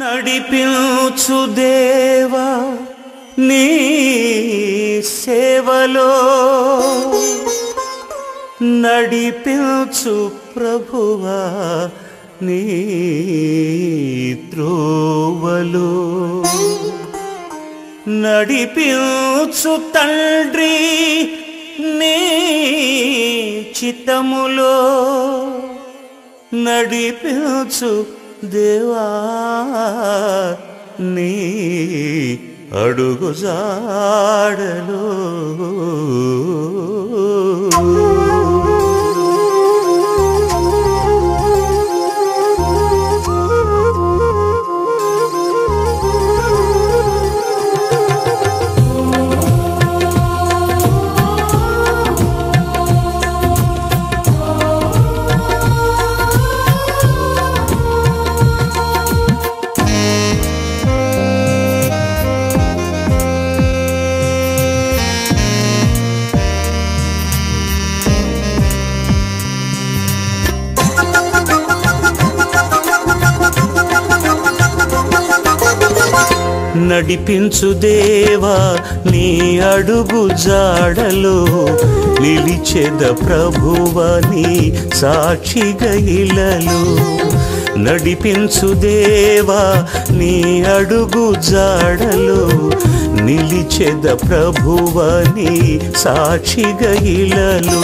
నడిపించు దేవా నీ సేవలో, నడిపించు ప్రభువా నీ త్రోవలో, నడిపించు తండ్రి నీ చిత్తములో, నడిపించు దేవా నీ అడుగు జాడలో. నడిపించు దేవా నీ అడుగు జాడలో, నిలిచెద ప్రభువ నీ సాక్షిగా ఇలలో. నడిపించు దేవా నీ అడుగు జాడలో, నిలిచెద ప్రభువ నీ సాక్షిగా ఇలలో.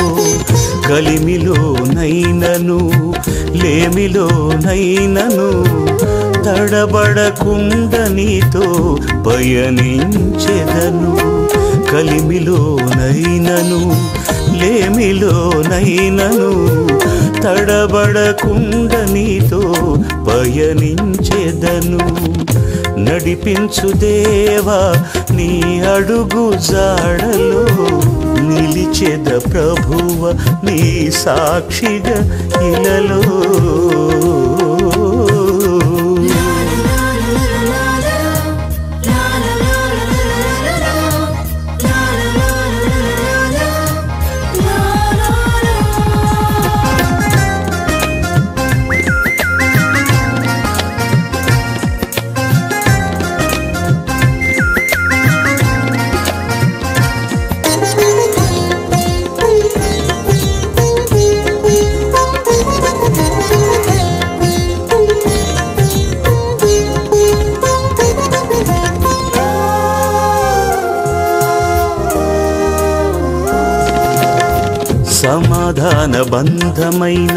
కలిమిలో నైనను లేమిలో నైనను తడబడకుండా నీతో పయనించెదను. కలిమిలో నైనను లేమిలో నైనను తడబడకుండా నీతో పయనించెదను. నడిపించు దేవా నీ అడుగు జాడలో, నిలిచెద ప్రభువ నీ సాక్షిగా ఇలలో. సమాధాన బంధమైన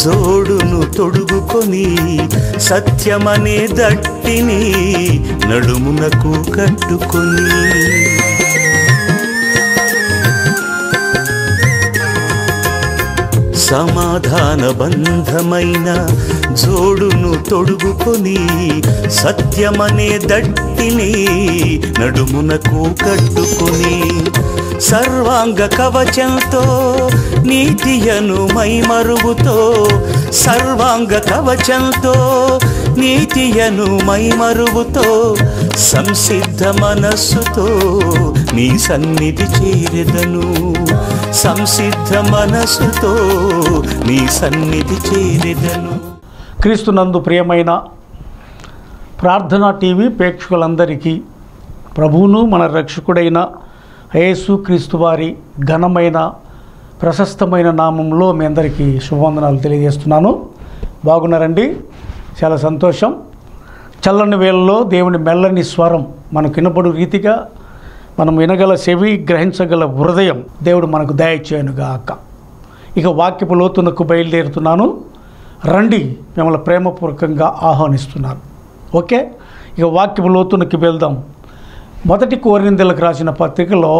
జోడును తొడుగుకొని, సత్యమనే దట్టిని నడుమునకు కట్టుకొని, సమాధాన బంధమైన జోడును తొడుగుకొని, సత్యమనే దట్టిని నడుమునకు కట్టుకొని, సర్వాంగ కవచంతో నీతియను మైమరువుతో, సర్వాంగ కవచంతో నీతియను మైమరువుతో, సంసిద్ధ మనస్సుతో నీ సన్నిధి చేరెదను. సంసిద్ధ మనస్సుతో నీ సన్నిధి చేరెదను. క్రీస్తునందు ప్రియమైన ప్రార్థనా టీవీ ప్రేక్షకులందరికీ ప్రభువును మన రక్షకుడైన యేసు క్రీస్తు వారి ఘనమైన ప్రశస్తమైన నామంలో మీ అందరికీ శుభవందనాలు తెలియజేస్తున్నాను. బాగున్నారండి? చాలా సంతోషం. చల్లని వేళలో దేవుని మెల్లని స్వరం మనకు వినపడు రీతిగా మనం వినగల చెవి, గ్రహించగల హృదయం దేవుడు మనకు దయచేయనుగాక. ఇక వాక్యపు లోతునకు బయలుదేరుతున్నాను. రండి, మిమ్మల్ని ప్రేమపూర్వకంగా ఆహ్వానిస్తున్నాను. ఓకే, ఇక వాక్యపు లోతునకి వెళ్దాం. 1 కొరింథీయులకు రాసిన పత్రికలో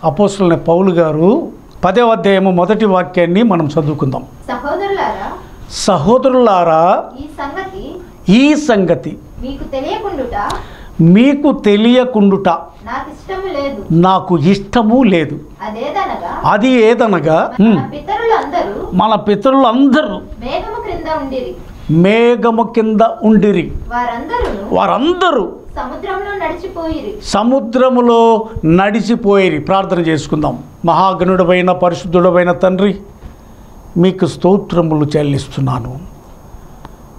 అపోస్తలుడైన పౌలు గారు 10వ అధ్యాయము 1వ వాక్యాన్ని మనం చదువుకుందాం. సహోదరులారా ఈ సంగతి మీకు తెలియకుండుట నాకు ఇష్టము లేదు. అది ఏదనగా మన పితరులందరూ మేఘము కింద ఉండిరి, వారందరూ సముద్రములో నడిచిపోయిరి. ప్రార్థన చేసుకుందాం. మహాగణుడమైన పరిశుద్ధుడమైన తండ్రి, మీకు స్తోత్రములు చెల్లిస్తున్నాను.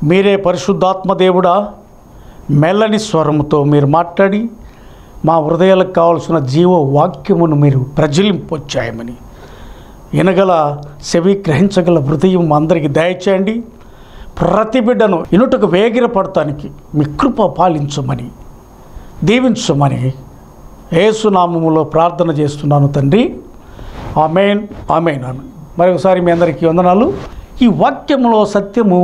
మీరే పరిశుద్ధాత్మ దేవుడా, మెల్లని స్వరముతో మీరు మాట్లాడి మా హృదయాలకు కావాల్సిన జీవ వాక్యమును మీరు ప్రజ్వలింపొచ్చాయమని వినగల చెవి గ్రహించగల హృదయం అందరికీ దయచేయండి. ప్రతి బిడ్డను ఇనుటకు వేగిరపడటానికి మీ కృప పాలించమని దీవించమని యేసునామములో ప్రార్థన చేస్తున్నాను తండ్రి. ఆమేన్, ఆమేన్, ఆమేన్. మరొకసారి మీ అందరికీ వందనాలు. ఈ వాక్యములో సత్యము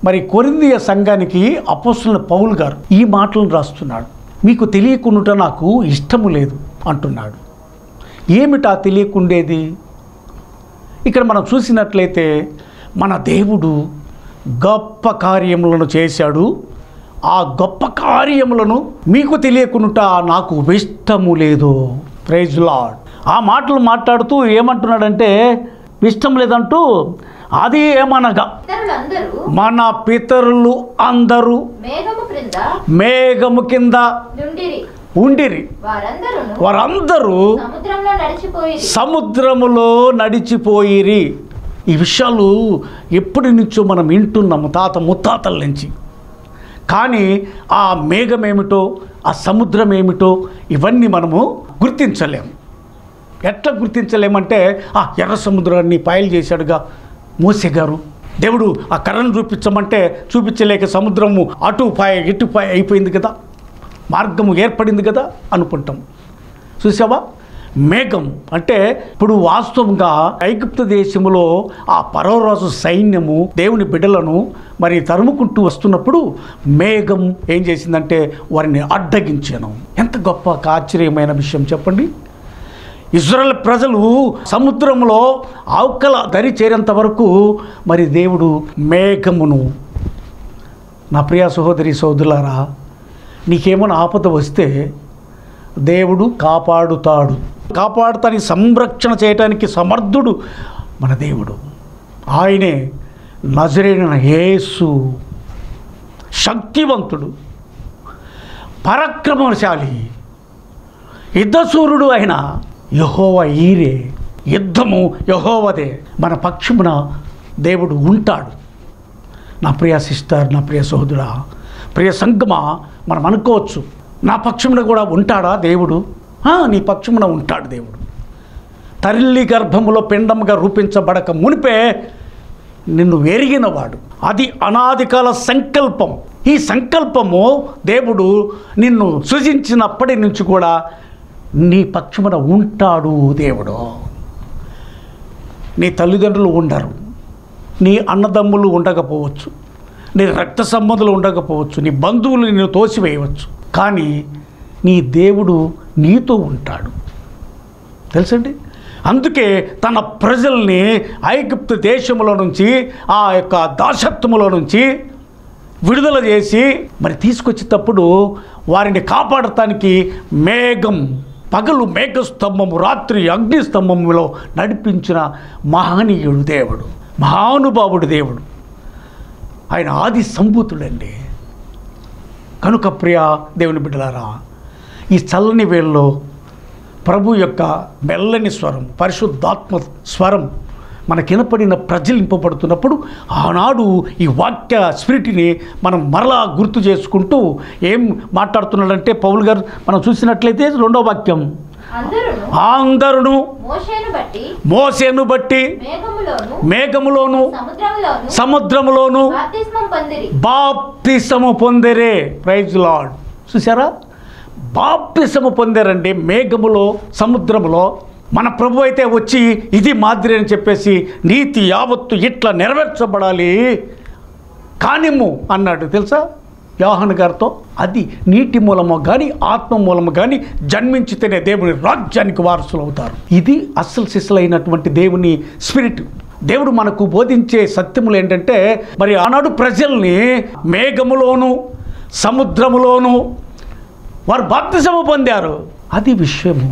మరి కొరింథీ సంఘానికి అపోస్తలుడైన పౌలు గారు ఈ మాటలను రాస్తున్నాడు. మీకు తెలియకుండా నాకు ఇష్టము లేదు అంటున్నాడు. ఏమిటా తెలియకుండేది? ఇక్కడ మనం చూసినట్లయితే మన దేవుడు గొప్ప కార్యములను చేశాడు. ఆ గొప్ప కార్యములను మీకు తెలియకుండా నాకు ఇష్టము లేదు. Praise Lord. ఆ మాటలు మాట్లాడుతూ ఏమంటున్నాడంటే ఇష్టం లేదంటూ అది ఏమనగా మన పితరులు అందరూ మేఘము కింద ఉండిరి, వారందరూ సముద్రములో నడిచిపోయిరి. ఈ విషయాలు ఎప్పటి నుంచో మనం వింటున్నాము, తాత ముత్తాతల నుంచి. కానీ ఆ మేఘం ఏమిటో, ఆ సముద్రం ఏమిటో ఇవన్నీ మనము గుర్తించలేము. ఎట్లా గుర్తించలేమంటే ఆ ఎర్ర సముద్రాన్ని పాయలు చేశాడుగా మోసే గారు. దేవుడు ఆ కర్రను చూపించమంటే చూపించలేక సముద్రము అటు పాయ ఇటు పాయ అయిపోయింది కదా, మార్గము ఏర్పడింది కదా అనుకుంటాం. చూసావా? మేఘం అంటే ఇప్పుడు వాస్తవంగా ఐగుప్తు దేశంలో ఆ ఫరోరాజు సైన్యము దేవుని బిడ్డలను మరి తరుముకుంటూ వస్తున్నప్పుడు మేఘం ఏం చేసిందంటే వారిని అడ్డగించాను. ఎంత గొప్ప ఆశ్చర్యమైన విషయం చెప్పండి. ఇశ్రాయేలు ప్రజలు సముద్రంలో ఆవకల దరి చేరేంత వరకు మరి దేవుడు మేఘమును, నా ప్రియ సహోదరి సోదరులారా, నీకేమైనా ఆపద వస్తే దేవుడు కాపాడుతాడు. కాపాడుతానికి సంరక్షణ చేయటానికి సమర్థుడు మన దేవుడు. ఆయనే నజరేయుడైన యేసు. శక్తివంతుడు, పరాక్రమశాలి, యుద్ధశూరుడు అయిన యెహోవా ఈరే. యుద్ధము యెహోవాదే. మన పక్షమున దేవుడు ఉంటాడు. నా ప్రియ సిస్టర్, నా ప్రియ సహోదరా, ప్రియ సంగమా, మనం అనుకోవచ్చు నా పక్షమున కూడా ఉంటాడా దేవుడు? నీ పక్షమున ఉంటాడు దేవుడు. తల్లి గర్భములో పిండముగా రూపించబడక మునిపే నిన్ను ఎరిగినవాడు. అది అనాదికాల సంకల్పం. ఈ సంకల్పము దేవుడు నిన్ను సృజించినప్పటి నుంచి కూడా నీ పక్షమున ఉంటాడు దేవుడు. నీ తల్లిదండ్రులు ఉండరు, నీ అన్నదమ్ములు ఉండకపోవచ్చు, నీ రక్త సంబంధులు ఉండకపోవచ్చు, నీ బంధువులు నిన్ను తోసివేయవచ్చు, కానీ నీ దేవుడు నీతో ఉంటాడు. తెలుసండి? అందుకే తన ప్రజల్ని ఐగుప్తు దేశములో నుంచి, ఆ యొక్క దాసత్వములో నుంచి విడుదల చేసి మరి తీసుకొచ్చేటప్పుడు వారిని కాపాడటానికి మేఘం, పగలు మేఘస్తంభము, రాత్రి అగ్నిస్తంభములో నడిపించిన మహనీయుడు దేవుడు, మహానుభావుడు దేవుడు. ఆయన ఆది సంభూతుడండి. కనుక ప్రియ దేవుని బిడ్డలారా, ఈ చల్లని వేళలో ప్రభు యొక్క మెల్లని స్వరం, పరిశుద్ధాత్మ స్వరం మనకినపడిన ప్రజలింపబడుతున్నప్పుడు ఆనాడు ఈ వాక్య స్పిరిట్ని మనం మరలా గుర్తు చేసుకుంటూ ఏం మాట్లాడుతున్నాడంటే పౌలు గారు మనం చూసినట్లయితే 2వ వాక్యం, అందరును మోషేను బట్టి మేఘములోను సముద్రములోను బాప్తిసము పొందిరే. Praise lord. చూసారా? బాప్తిసము పొందారండి మేఘములో, సముద్రములో. మన ప్రభు అయితే వచ్చి ఇది మాదిరి అని చెప్పేసి నీతి యావత్తు ఇట్లా నెరవేర్చబడాలి కానిమ్ము అన్నాడు. తెలుసా యోహాను గారితో? అది నీటి మూలము కానీ ఆత్మ మూలము కానీ జన్మించితేనే దేవుని రాజ్యానికి వారసులు అవుతారు. ఇది అస్సలు సిస్సలైనటువంటి దేవుని స్పిరిట్. దేవుడు మనకు బోధించే సత్యములు ఏంటంటే మరి ఆనాడు ప్రజల్ని మేఘములోను సముద్రములోను వారు బాప్తిసము పొందారు. అది విషయము.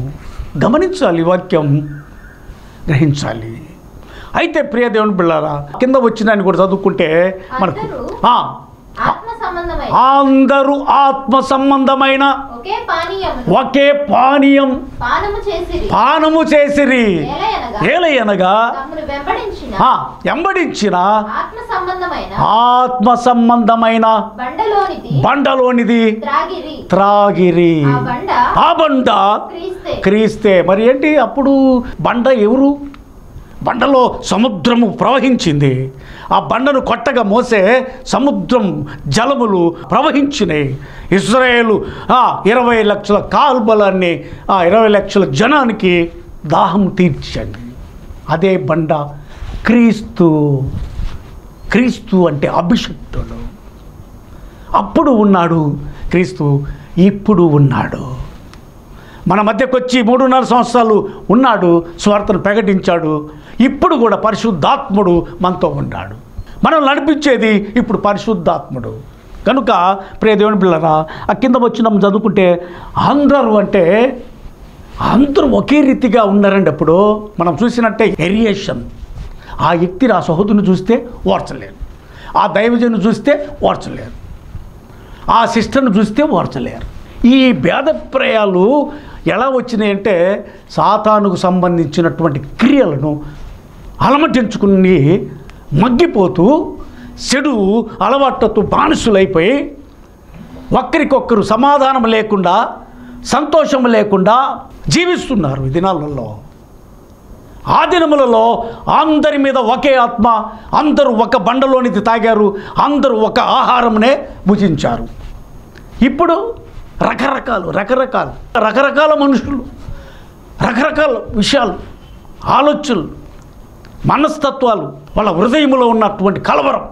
గమనించాలి, వాక్యం గ్రహించాలి. అయితే ప్రియ దేవుని బిడ్డలారా, కింద వచ్చినాన్ని కూడా చదువుకుంటే మనకు అందరూ ఆత్మ సంబంధమైన ఒకే పానీయం పానము చేసిరి. ఏలయనగా వెంబడించిన ఆత్మ సంబంధమైన బండలోనిది త్రాగిరి. ఆ బండ క్రీస్తే. మరి ఏంటి అప్పుడు బండ ఎవరు? బండలో సముద్రము ప్రవహించింది. ఆ బండను కొట్టగా మోసే సముద్రం జలములు ప్రవహించినాయి. ఇశ్రాయేలు 20 లక్షల కాల్బలాన్ని 20 లక్షల జనానికి దాహం తీర్చండి. అదే బండ క్రీస్తు. క్రీస్తు అంటే అభిషిక్తుడు. అప్పుడు ఉన్నాడు క్రీస్తు, ఇప్పుడు ఉన్నాడు. మన మధ్యకు వచ్చి 3.5 సంవత్సరాలు ఉన్నాడు, స్వార్థను ప్రకటించాడు. ఇప్పుడు కూడా పరిశుద్ధాత్ముడు మనతో ఉన్నాడు. మనం నడిపించేది ఇప్పుడు పరిశుద్ధాత్ముడు. కనుక ప్రియ దేవుని పిల్లరా, ఆ కింద వచ్చిన చదువుకుంటే అందరూ అంటే అందరూ ఒకే రీతిగా ఉన్నారండి. అప్పుడు మనం చూసినట్టే ఏరియేషన్. ఆ వ్యక్తిని, ఆ సహోదరుని చూస్తే ఓర్చలేరు, ఆ దైవజను చూస్తే ఓర్చలేరు, ఆ సిస్టర్ను చూస్తే ఓర్చలేరు. ఈ భేదప్రాయాలు ఎలా వచ్చినాయంటే సాతానుకు సంబంధించినటువంటి క్రియలను అలమటించుకుని మగ్గిపోతూ చెడు అలవాట్లతో బానిసులైపోయి ఒకరికొకరు సమాధానం లేకుండా, సంతోషం లేకుండా జీవిస్తున్నారు ఈ దినాలలో. ఆ దినములలో అందరి మీద ఒకే ఆత్మ, అందరూ ఒక బండలోనిది తాగారు, అందరూ ఒక ఆహారంనే భుజించారు. ఇప్పుడు రకరకాల మనుషులు, రకరకాల విషయాలు, ఆలోచనలు, మనస్తత్వాలు, వాళ్ళ హృదయంలో ఉన్నటువంటి కలవరం,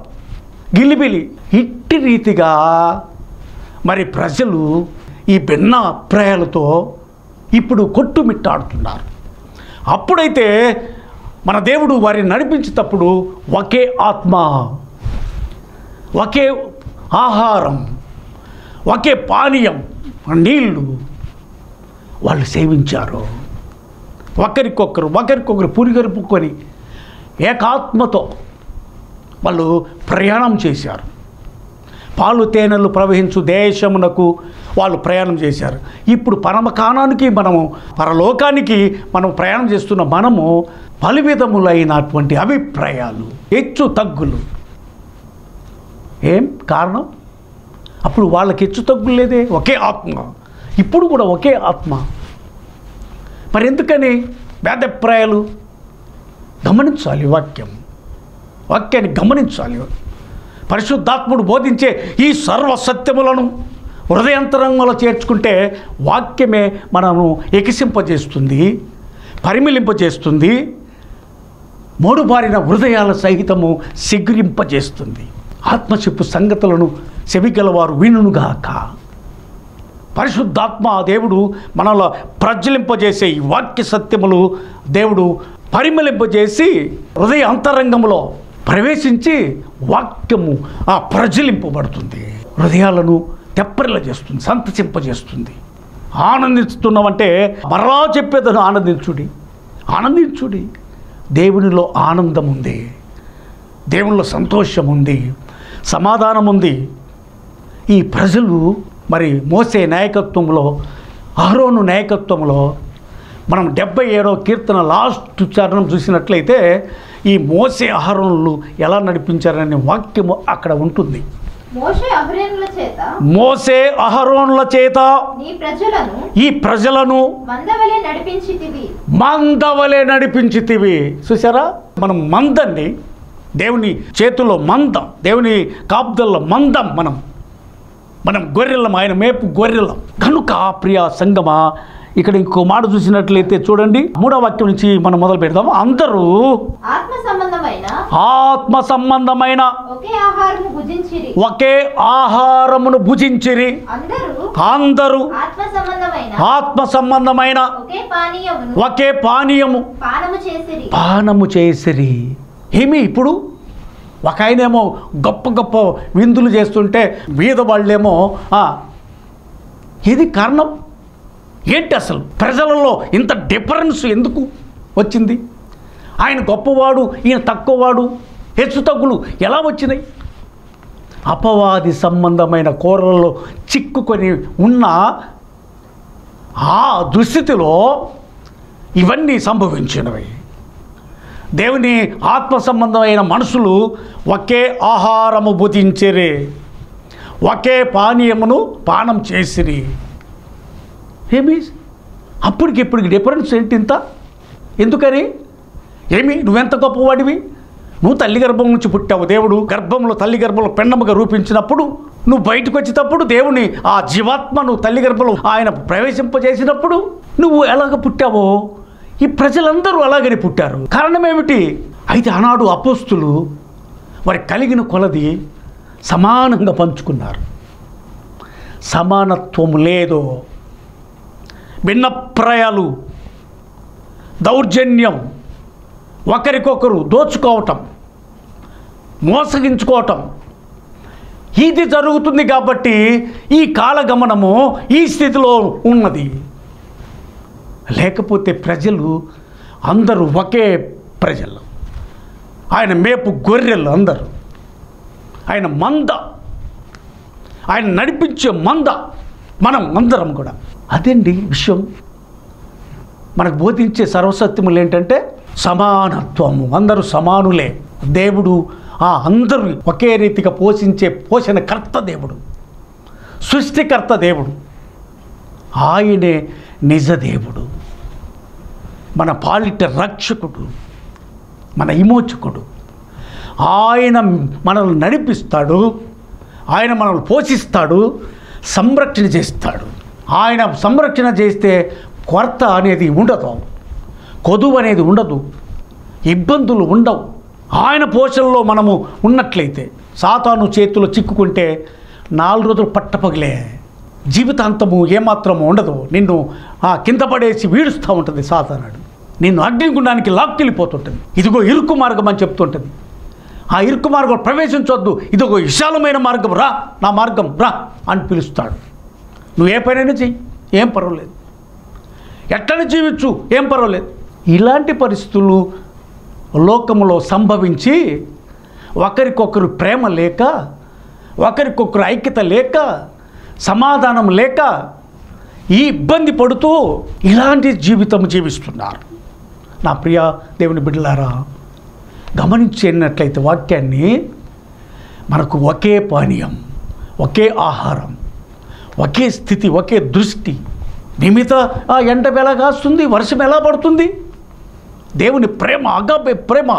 గిలిబిలి, ఇట్టి రీతిగా మరి ప్రజలు ఈ భిన్న అభిప్రాయాలతో ఇప్పుడు కొట్టుమిట్టాడుతున్నారు. అప్పుడైతే మన దేవుడు వారిని నడిపించేటప్పుడు ఒకే ఆత్మ, ఒకే ఆహారం, ఒకే పానీయం, నీళ్లు వాళ్ళు సేవించారు. ఒకరికొకరు పురిగరుపుకొని ఏకాత్మతో వాళ్ళు ప్రయాణం చేశారు. పాలు తేనెలు ప్రవహించు దేశమునకు వాళ్ళు ప్రయాణం చేశారు. ఇప్పుడు పరమకాణానికి మనము, పరలోకానికి మనం ప్రయాణం చేస్తున్న మనము పలు విధములైనటువంటి అభిప్రాయాలు, హెచ్చు తగ్గులు. ఏం కారణం? అప్పుడు వాళ్ళకి హెచ్చు తగ్గులు లేదే, ఒకే ఆత్మ. ఇప్పుడు కూడా ఒకే ఆత్మ. మరి ఎందుకని భేదప్రాయాలు? గమనించాలి, వాక్యాన్ని గమనించాలి. పరిశుద్ధాత్ముడు బోధించే ఈ సర్వ సత్యములను హృదయాంతరంగంలో చేర్చుకుంటే వాక్యమే మనము ఎకిసింపజేస్తుంది, పరిమిలింపజేస్తుంది, మోడుబారిన హృదయాల సహితము సిగ్గురింపజేస్తుంది. ఆత్మచిప్పు సంగతులను చెవిగలవారు వినుగాక. పరిశుద్ధాత్మ దేవుడు మనలో ప్రజ్వలింపజేసే ఈ వాక్య సత్యములు దేవుడు పరిమళింపజేసి హృదయ అంతరంగంలో ప్రవేశించి వాక్యము ప్రజ్వలింపబడుతుంది, హృదయాలను తెప్పరిల చేస్తుంది, సంతసింపజేస్తుంది. ఆనందిస్తున్నామంటే మరలా చెప్పేదని ఆనందించుడి. దేవునిలో ఆనందం ఉంది, దేవునిలో సంతోషం ఉంది, సమాధానం ఉంది. ఈ ప్రజలు మరి మోసే నాయకత్వంలో, అహరోను నాయకత్వంలో మనం 77వ కీర్తన లాస్ట్ చరణం చూసినట్లయితే ఈ మోసే అహరోనులు ఎలా నడిపించారనే వాక్యము అక్కడ ఉంటుంది. మోసే అహరోనుల చేత ఈ ప్రజలను మందవలే నడిపించితివి. చూసారా, మనం మందండి, దేవుని చేతిలో మందం, దేవుని కాపుదల్లో మందం. మనం గొర్రెలం, ఆయన మేపు గొర్రెలం. కనుక ప్రియ సంగమా, ఇక్కడ ఇంకో మాట చూసినట్లయితే చూడండి, 3వ వాక్యం నుంచి మనం మొదలు పెడదాం. అందరూ ఆత్మ సంబంధమైన ఒకే ఆహారమును భుజించిరి. అందరూ ఆత్మ సంబంధమైన ఒకే పానీయము పానము చేసిరి. ఏమి ఇప్పుడు ఒక ఆయనేమో గొప్ప విందులు చేస్తుంటే వీధ వాళ్ళేమో ఏది కారణం ఏంటి? అసలు ప్రజలలో ఇంత డిఫరెన్స్ ఎందుకు వచ్చింది? ఆయన గొప్పవాడు, ఈయన తక్కువవాడు, హెచ్చు తగ్గులు ఎలా వచ్చినాయి? అపవాది సంబంధమైన కూరలలో చిక్కుకొని ఉన్న ఆ దుస్థితిలో ఇవన్నీ సంభవించినవి. దేవుని ఆత్మ సంబంధమైన మనుషులు ఒకే ఆహారము భుజించిరి, ఒకే పానీయమును పానం చేసిరి. ఏమి అప్పటికిప్పటికి డిఫరెన్స్ ఏంటి ఇంత? ఎందుకని? ఏమి నువ్వెంత గొప్పవాడివి? నువ్వు తల్లి గర్భం నుంచి పుట్టావు. దేవుడు గర్భంలో తల్లి గర్భంలో పెండముగా రూపించినప్పుడు నువ్వు బయటకు వచ్చేటప్పుడు దేవుని ఆ జీవాత్మను తల్లి గర్భంలో ఆయన ప్రవేశింపజేసినప్పుడు నువ్వు ఎలాగ పుట్టావో ఈ ప్రజలందరూ అలాగని పుట్టారు. కారణం ఏమిటి? అయితే ఆనాడు అపోస్తులు వారి కలిగిన కొలది సమానంగా పంచుకున్నారు. సమానత్వం లేదు. భిన్నప్రాయాలు, దౌర్జన్యం, ఒకరికొకరు దోచుకోవటం, మోసగించుకోవటం ఇది జరుగుతుంది. కాబట్టి ఈ కాలగమనము ఈ స్థితిలో ఉన్నది. లేకపోతే ప్రజలు అందరూ ఒకే ప్రజలు, ఆయన మేపు గొర్రెలు అందరూ, ఆయన మంద, ఆయన నడిపించే మంద మనం అందరం కూడా. అదేండి విషయం. మనకు బోధించే సర్వసత్యములు ఏంటంటే సమానత్వము, అందరూ సమానులే. దేవుడు అందరూ ఒకే రీతిగా పోషించే పోషణకర్త దేవుడు, సృష్టికర్త దేవుడు. ఆయనే నిజ దేవుడు, మన పాలిట రక్షకుడు, మన విమోచకుడు. ఆయన మనల్ని నడిపిస్తాడు, ఆయన మనల్ని పోషిస్తాడు, సంరక్షణ చేస్తాడు. ఆయన సంరక్షణ చేస్తే కొరత అనేది ఉండదు, కొదువు అనేది ఉండదు, ఇబ్బందులు ఉండవు. ఆయన పోషణలో మనము ఉన్నట్లయితే సాతాను చేతిలో చిక్కుకుంటే 4 రోజులు పట్టపగిలే, జీవితాంతము ఏమాత్రము ఉండదు. నిన్ను కింద పడేసి వీడుస్తూ ఉంటుంది సాతానుడు. నిన్ను అగ్నిగుండానికి లాక్కెళ్ళిపోతుంటుంది. ఇదిగో ఇరుకు మార్గం అని చెప్తుంటుంది. ఆ ఇరుకు మార్గం ప్రవేశించొద్దు, ఇదిగో విశాలమైన మార్గం, రా నా మార్గం రా అని పిలుస్తాడు. నువ్వు ఏ పనైనా చెయ్యి, ఏం పర్వాలేదు, ఎట్లనే జీవించు, ఏం పర్వాలేదు. ఇలాంటి పరిస్థితులు లోకంలో సంభవించి ఒకరికొకరు ప్రేమ లేక, ఒకరికొకరు ఐక్యత లేక, సమాధానం లేక ఈ ఇబ్బంది పడుతూ ఇలాంటి జీవితం జీవిస్తున్నారు. నా ప్రియ దేవుని బిడ్డలారా, గమనించినట్లయితే వాక్యాన్ని మనకు ఒకే పానీయం, ఒకే ఆహారం, ఒకే స్థితి, ఒకే దృష్టి. నిమిత ఎండ ఎలా కాస్తుంది, వర్షం ఎలా పడుతుంది, దేవుని ప్రేమ, అగాపే ప్రేమ,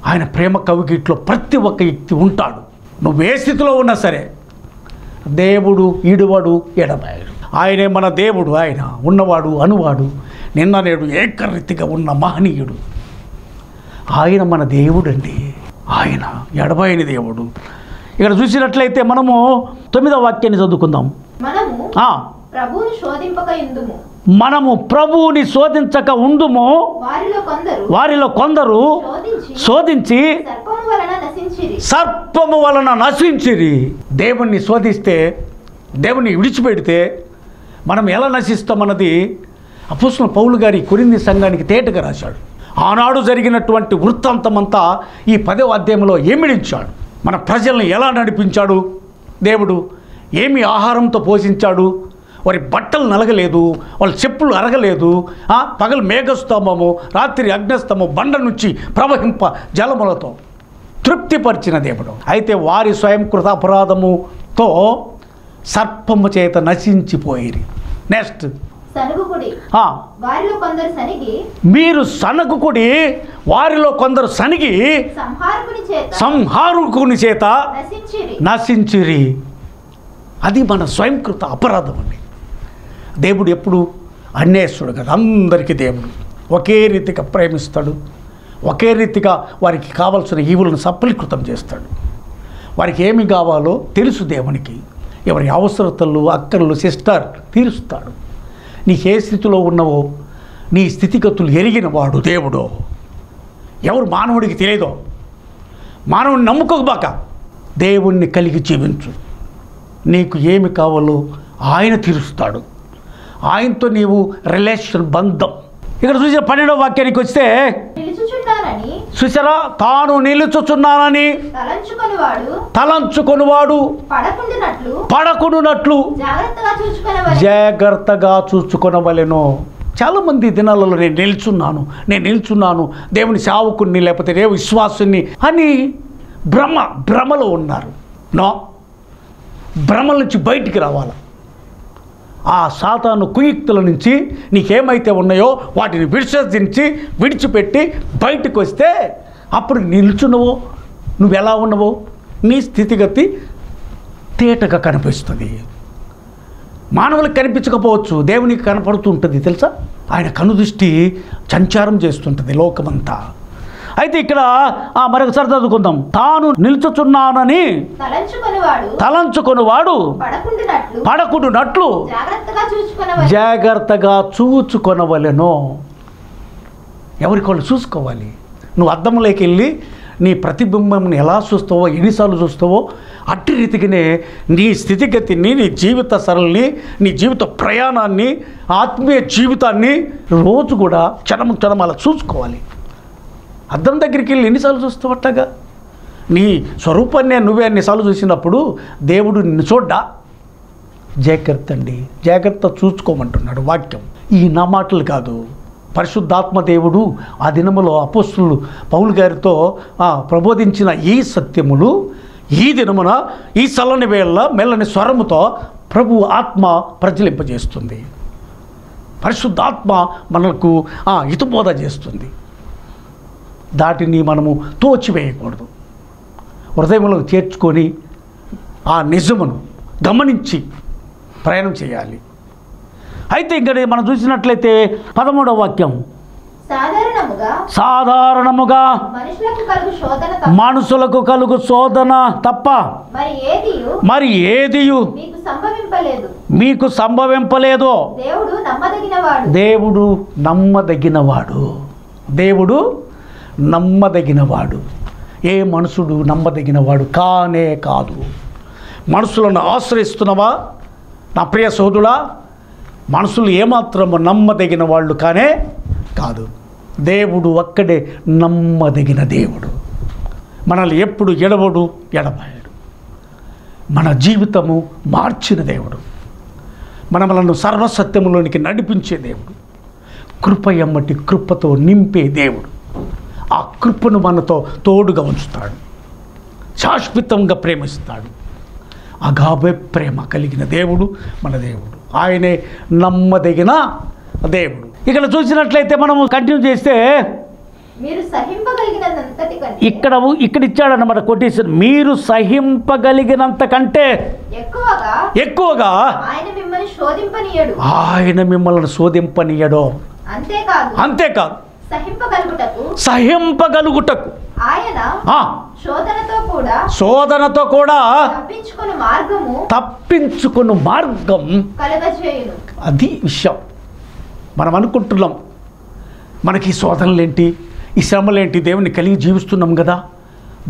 ఆయన ప్రేమ కవిగిట్లో ప్రతి ఒక్క వ్యక్తి ఉంటాడు. నువ్వు ఏ స్థితిలో ఉన్నా సరే దేవుడు ఈడువాడు ఎడబాయడు. ఆయనే మన దేవుడు. ఆయన ఉన్నవాడు, అనువాడు, నిన్న నేడు ఏకరీతిగా ఉన్న మహనీయుడు. ఆయన మన దేవుడండి. ఆయన ఎడబాయని దేవుడు. ఇక్కడ చూసినట్లయితే మనము 9వ వాక్యాన్ని చదువుకుందాం. మనము ప్రభువుని శోధించక ఉండుము, వారిలో కొందరు శోధించి సర్పము వలన నశించిరి. దేవుణ్ణి శోధిస్తే, దేవుణ్ణి విడిచిపెడితే మనం ఎలా నశిస్తామన్నది అపోస్తలుడైన పౌలు గారి కొరింథీ సంఘానికి తేటగా రాశాడు. ఆనాడు జరిగినటువంటి వృత్తాంతమంతా ఈ 10వ అధ్యాయంలో ఏమిడించాడు. మన ప్రజల్ని ఎలా నడిపించాడు దేవుడు, ఏమి ఆహారంతో పోషించాడు, వారి బట్టలు నలగలేదు, వాళ్ళ చెప్పులు అరగలేదు, పగలు మేఘస్తంభము, రాత్రి అగ్నిస్తంభము, బండ నుంచి ప్రవహింప జలములతో తృప్తిపరిచిన దేవుడు. అయితే వారి స్వయంకృత అపరాధముతో సర్పము చేత నశించిపోయిరి. నెక్స్ట్, మీరు సనగుకుడి, వారిలో కొందరు సనిగి సంహారకుని చేత నశించిరి. అది మన స్వయంకృత అపరాధం అండి. దేవుడు ఎప్పుడు అన్యాయస్తుడు కదా, అందరికీ దేవుడు ఒకే రీతిగా ప్రేమిస్తాడు, ఒకే రీతిగా వారికి కావాల్సిన ఈవులను సఫలీకృతం చేస్తాడు. వారికి ఏమి కావాలో తెలుసు దేవునికి. ఎవరి అవసరతలు, అక్కర్లు సిస్టర్ తీరుస్తాడు. నీకు ఏ స్థితిలో ఉన్నావో నీ స్థితిగతులు ఎరిగిన వాడు దేవుడు. ఎవరు మానవుడికి తెలియదో, మానవుడిని నమ్ముకోబాక దేవుణ్ణి కలిగి జీవించు. నీకు ఏమి కావాలో ఆయన తీరుస్తాడు. ఆయనతో నీవు రిలేషన్, బంధం. ఇక్కడ చూసిన 12వ వాక్యానికి వస్తే చూసారా, తాను నిలుచుచున్నానని తలంచుకొనివాడు పడకుండునట్లు జాగ్రత్తగా చూచుకొనవలెను. చాలామంది దినాలలో నేను నిల్చున్నాను దేవుని సేవకుణ్ణి లేకపోతే దేవుని విశ్వాసుని అని భ్రమలో ఉన్నారు. నో, భ్రమల నుంచి బయటికి రావాలి. ఆ సాతాను కుయుక్తుల నుంచి నీకేమైతే ఉన్నాయో వాటిని విడిచిపెట్టి బయటకు వస్తే అప్పుడు నిల్చున్నావో నువ్వు ఎలా ఉన్నావో నీ స్థితిగతి తేటగా కనిపిస్తుంది. మానవులకు కనిపించకపోవచ్చు, దేవునికి కనపడుతూ ఉంటుంది తెలుసా. ఆయన కనుదృష్టి సంచారం చేస్తుంటుంది లోకమంతా. అయితే ఇక్కడ మరొకసారి చదువుకుందాం. తాను నిల్చుచున్నానని తలంచుకొనివాడు పడకుండునట్లు జాగ్రత్తగా చూచుకొనవలెను. ఎవరికి వాళ్ళు చూసుకోవాలి. నువ్వు అద్దంలోకి వెళ్ళి నీ ప్రతిబింబంని ఎలా చూస్తావో, ఎన్నిసార్లు చూస్తావో అట్టి రీతిగానే నీ స్థితిగతిని, నీ జీవిత సరళిని, నీ జీవిత ప్రయాణాన్ని, ఆత్మీయ జీవితాన్ని రోజు కూడా క్షణం అలా చూసుకోవాలి. అద్దం దగ్గరికి వెళ్ళి ఎన్నిసార్లు చూస్తావు అట్టగా? నీ స్వరూపాన్ని నువ్వే ఎన్నిసార్లు చూసినప్పుడు దేవుడు నిన్ను చూడ్డా? జాగ్రత్త చూసుకోమంటున్నాడు వాక్యం. ఈ నా మాటలు కాదు, పరిశుద్ధాత్మ దేవుడు ఆ దినములో అపోస్తులు పౌలు గారితో ప్రబోధించిన ఈ సత్యములు ఈ దినమున ఈ చల్లని వేళ మెల్లని స్వరముతో ప్రభు ఆత్మ ప్రజ్వలింపజేస్తుంది. పరిశుద్ధాత్మ మనకు హితబోధ చేస్తుంది. దాటిని మనము తోచివేయకూడదు. హృదయంలో చేర్చుకొని ఆ నిజమును గమనించి ప్రయాణం చేయాలి. అయితే ఇక్కడ మనం చూసినట్లయితే 13వ వాక్యం, సాధారణముగా మనుషులకు కలుగు శోధన తప్ప మరి ఏదియు మీకు సంభవింపలేదు. దేవుడు నమ్మదగినవాడు. ఏ మనుషుడు నమ్మదగినవాడు కానే కాదు. మనుషులను ఆశ్రయిస్తున్నావా నా ప్రియ సోదరుడా? మనుషులు ఏమాత్రము నమ్మదగిన వాళ్ళు కానే కాదు. దేవుడు ఒక్కడే నమ్మదగిన దేవుడు. మనల్ని ఎప్పుడు ఎడబాయడు. మన జీవితము మార్చిన దేవుడు, మనలను సర్వసత్యములోనికి నడిపించే దేవుడు, కృప ఎమ్మటి కృపతో నింపే దేవుడు. ఆ కృపను మనతో తోడుగా ఉంచుతాడు, శాశ్వతంగా ప్రేమిస్తాడు. అగాబే ప్రేమ కలిగిన దేవుడు మన దేవుడు. ఆయనే నమ్మదగిన దేవుడు. ఇక్కడ చూసినట్లయితే మనము కంటిన్యూ చేస్తే ఇక్కడ ఇచ్చాడన్నమాట కొటేషన్. మీరు సహింపగలిగినంత కంటే ఎక్కువగా ఆయన మిమ్మల్ని శోధింపనీయడు. అంతేకాదు సహింపగలుగుటకు శోధనతో కూడా తప్పించుకుని మార్గం అది విషయం. మనం అనుకుంటున్నాం మనకి శోధనలేంటి, ఈ శ్రమలేంటి, దేవుని కలిగి జీవిస్తున్నాం కదా,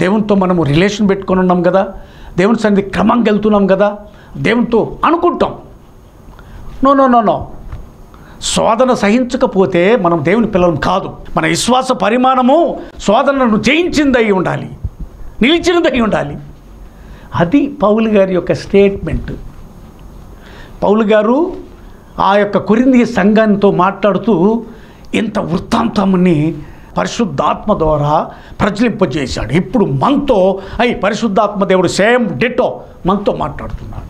దేవునితో మనము రిలేషన్ పెట్టుకొని ఉన్నాం కదా, దేవుని సన్నిధి క్రమంగా వెళ్తున్నాం కదా, దేవునితో అనుకుంటాం. నో, శోధన సహించకపోతే మనం దేవుని పిల్లలం కాదు. మన విశ్వాస పరిమాణము శోధనను జయించిందై ఉండాలి, నిలిచినదై ఉండాలి. అది పౌలు గారి యొక్క స్టేట్మెంట్. పౌలు గారు ఆ యొక్క కొరింథీ సంఘంతో మాట్లాడుతూ ఇంత వృత్తాంతాన్ని పరిశుద్ధాత్మ ద్వారా ప్రజ్వలింపజేశాడు. ఇప్పుడు మనతో పరిశుద్ధాత్మ దేవుడు సేమ్ డిటో మనతో మాట్లాడుతున్నాడు.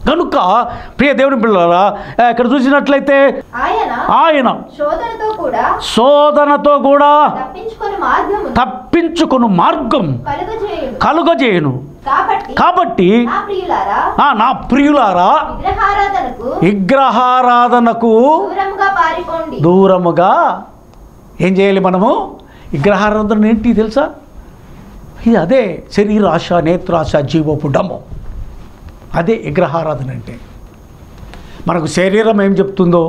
కనుక ప్రియ దేవుని పిల్లలారా, ఇక్కడ చూసినట్లయితే ఆయన శోధనతో కూడా తప్పించుకుని మార్గం కలుగజేయును. కాబట్టి నా ప్రియులారా, విగ్రహారాధనకు దూరముగా ఏం చేయాలి మనము? విగ్రహారాధన ఏంటి తెలుసా? ఇది అదే శరీరాశ, నేత్రాశ, జీవపు డమ్మం. అదే విగ్రహారాధన అంటే. మనకు శరీరం ఏం చెప్తుందో,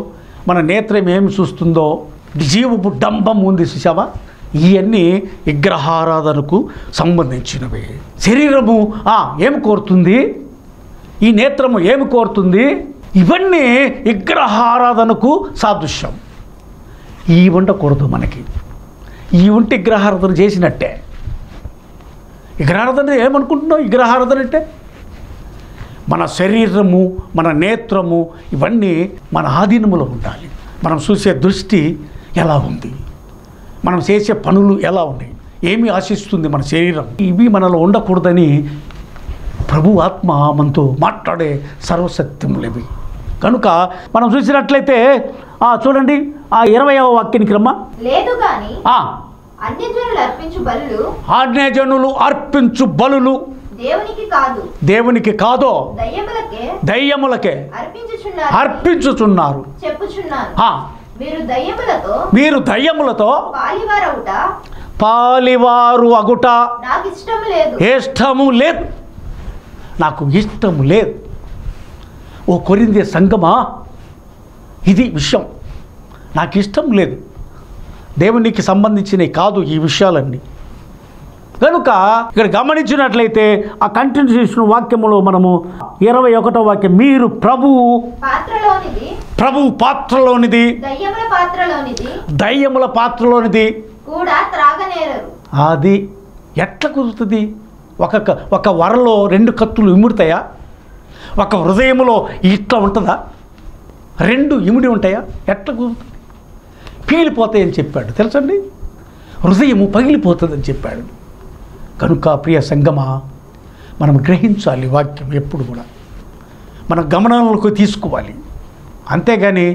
మన నేత్రం ఏం చూస్తుందో, జీవపు డంబం ఉంది చూసావా, ఇవన్నీ విగ్రహారాధనకు సంబంధించినవి. శరీరము ఏమి కోరుతుంది, ఈ నేత్రము ఏమి కోరుతుంది, ఇవన్నీ విగ్రహారాధనకు సాదృశ్యం. ఈ ఉండకూడదు మనకి. ఈ ఉంటే విగ్రహారాధన చేసినట్టే. విగ్రహారాధన ఏమనుకుంటున్నావు? విగ్రహారాధన అంటే మన శరీరము, మన నేత్రము ఇవన్నీ మన ఆధీనములో ఉండాలి. మనం చూసే దృష్టి ఎలా ఉంది, మనం చేసే పనులు ఎలా ఉన్నాయి, ఏమి ఆశిస్తుంది మన శరీరం, ఇవి మనలో ఉండకూడదని ప్రభు ఆత్మ మనతో మాట్లాడే సర్వసత్యములు ఇవి. కనుక మనం చూసినట్లయితే చూడండి 20వ వాక్యానికి రమ్మా. లేదు గాని అన్యజనులు అర్పించు బలులు, అన్యజనులు అర్పించు బలులు దేవునికి కాదో దయ్యములకే అర్పించుచున్నారు. మీరు దయ్యములతో పాలివారు అగుట ఇష్టము లేదు, నాకు ఇష్టము లేదు. ఓ కొరింథీ సంఘమా, ఇది విషయం. నాకు ఇష్టం లేదు, దేవునికి సంబంధించినవి కాదు ఈ విషయాలన్నీ. కనుక ఇక్కడ గమనించినట్లయితే ఆ కంటిన్యూషన్ వాక్యములో మనము 21వ వాక్యం, మీరు ప్రభువు పాత్రలోనిది దయ్యముల పాత్రలోనిది అది ఎట్లా కుదురుతుంది? ఒక వరలో 2 కత్తులు ఇముడతాయా? ఒక హృదయములో ఇట్లా ఉంటుందా? 2 ఇమిడి ఉంటాయా? ఎట్లా కుదురుతుంది? పగిలిపోతాయని చెప్పాడు తెలుసండి. హృదయము పగిలిపోతుందని చెప్పాడు. కనుక ప్రియ సంగమా, మనం గ్రహించాలి వాక్యం ఎప్పుడు కూడా మన గమనంలోకి తీసుకోవాలి. అంతేగాని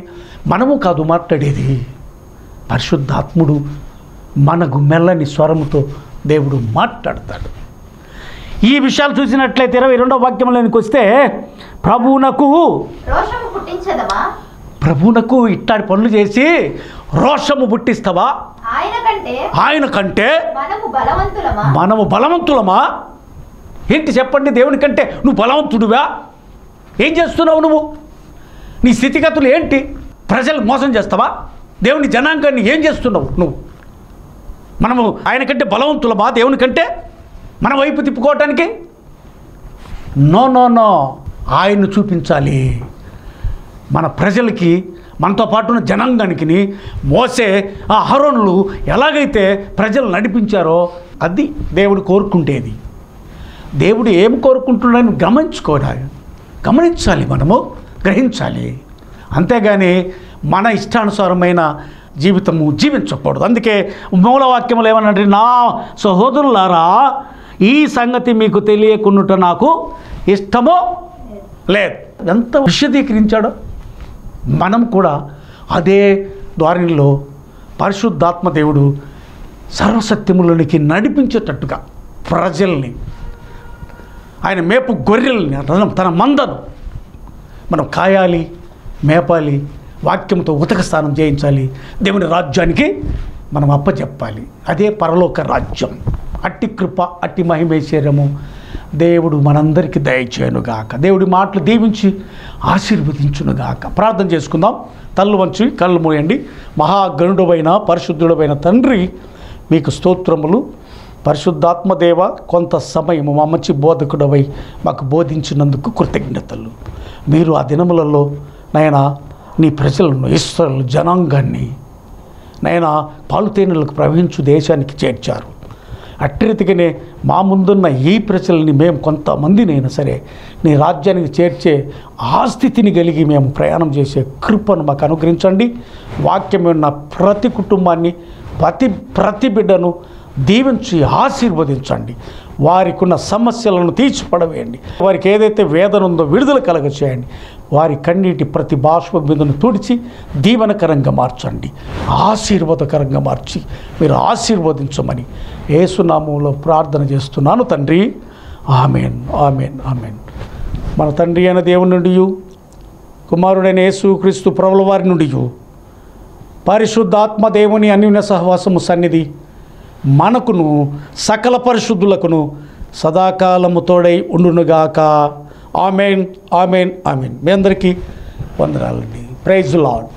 మనము కాదు మాట్లాడేది, పరిశుద్ధాత్ముడు మనకు మెల్లని స్వరముతో దేవుడు మాట్లాడతాడు. ఈ విషయాలు చూసినట్లయితే 22వ వాక్యంలోనికి వస్తే, ప్రభువునకు ఇట్లాంటి పనులు చేసి రోషము పుట్టిస్తావా? ఆయన కంటే మనము బలవంతులమా? ఏంటి చెప్పండి? దేవుని కంటే నువ్వు బలవంతుడువా? ఏం చేస్తున్నావు నువ్వు? నీ స్థితిగతులు ఏంటి? ప్రజలు మోసం చేస్తావా? దేవుని జనాంగాన్ని ఏం చేస్తున్నావు నువ్వు? మనము ఆయన కంటే బలవంతులమా? దేవుని కంటే మన వైపు తిప్పుకోవటానికి? నో నో నో, ఆయన్ను చూపించాలి. మన ప్రజలకి, మనతో పాటు ఉన్న జనాంగానికి మోసే అహరోనులు ఎలాగైతే ప్రజలు నడిపించారో అది దేవుడు కోరుకుంటేది. దేవుడు ఏం కోరుకుంటున్నాడని గమనించాలి, మనము గ్రహించాలి. అంతేగాని మన ఇష్టానుసారమైన జీవితము జీవించకూడదు. అందుకే మూలవాక్యములు ఏమనంటే, నా సహోదరులారా, ఈ సంగతి మీకు తెలియకున్నట నాకు ఇష్టమో లేదు. ఎంత విశదీకరించాడో. మనం కూడా అదే ద్వారంలో పరిశుద్ధాత్మ దేవుడు సర్వసత్యములోనికి నడిపించేటట్టుగా ప్రజల్ని, ఆయన మేపు గొర్రెల్ని, తన మందను మనం కాయాలి, మేపాలి, వాక్యంతో ఉతక స్నానం చేయించాలి, దేవుని రాజ్యానికి మనం అప్పచెప్పాలి. అదే పరలోక రాజ్యం. అట్టి కృప, అట్టి మహిమేశ్వర్యము దేవుడు మనందరికీ దయచేయునుగాక. దేవుడి మాటలు దీవించి ఆశీర్వదించునుగాక. ప్రార్థన చేసుకుందాం. తల్లు వంచి కళ్ళు మూయండి. మహాగణుడమైన పరిశుద్ధుడమైన తండ్రి, మీకు స్తోత్రములు. పరిశుద్ధాత్మదేవ, కొంత సమయము మా మంచి బోధకుడవై మాకు బోధించినందుకు కృతజ్ఞతలు. మీరు ఆ దినములలో నాయనా నీ ప్రజలను, ఇశ్రాయేలు జనాంగాన్ని నాయనా పాలుతేనెలకు ప్రవహించు దేశానికి చేర్చారు. అట్టి రీతిగానే మా ముందున్న ఈ ప్రజల్ని మేము కొంతమందినైనా సరే నీ రాజ్యానికి చేర్చే ఆ స్థితిని కలిగి మేము ప్రయాణం చేసే కృపను మాకు అనుగ్రహించండి. వాక్యం ఉన్న ప్రతి కుటుంబాన్ని, ప్రతి బిడ్డను దీవించి ఆశీర్వదించండి. వారికి ఉన్న సమస్యలను తీర్చిపడవేయండి. వారికి ఏదైతే వేదన ఉందో విడుదల కలగచేయండి. వారి కన్నీటి ప్రతి బాష్ప బిందును తుడిచి దీవెనకరంగా మార్చండి, ఆశీర్వాదకరంగా మార్చి మీరు ఆశీర్వదించమని యేసునామములో ప్రార్థన చేస్తున్నాను తండ్రి. ఆమేన్, ఆమేన్, ఆమేన్. మన తండ్రి అయిన దేవుని నుండి, కుమారుడైన యేసుక్రీస్తు ప్రభుల వారి నుండి, పరిశుద్ధాత్మ దేవుని అన్యోన్య సహవాసము సన్నిధి మనకును సకల పరిశుద్ధులకును సదాకాలము తోడై ఉండునుగాక. ఆమేన్, ఆమేన్, ఆమేన్. మీ అందరికీ వందనాలండి. Praise the lord.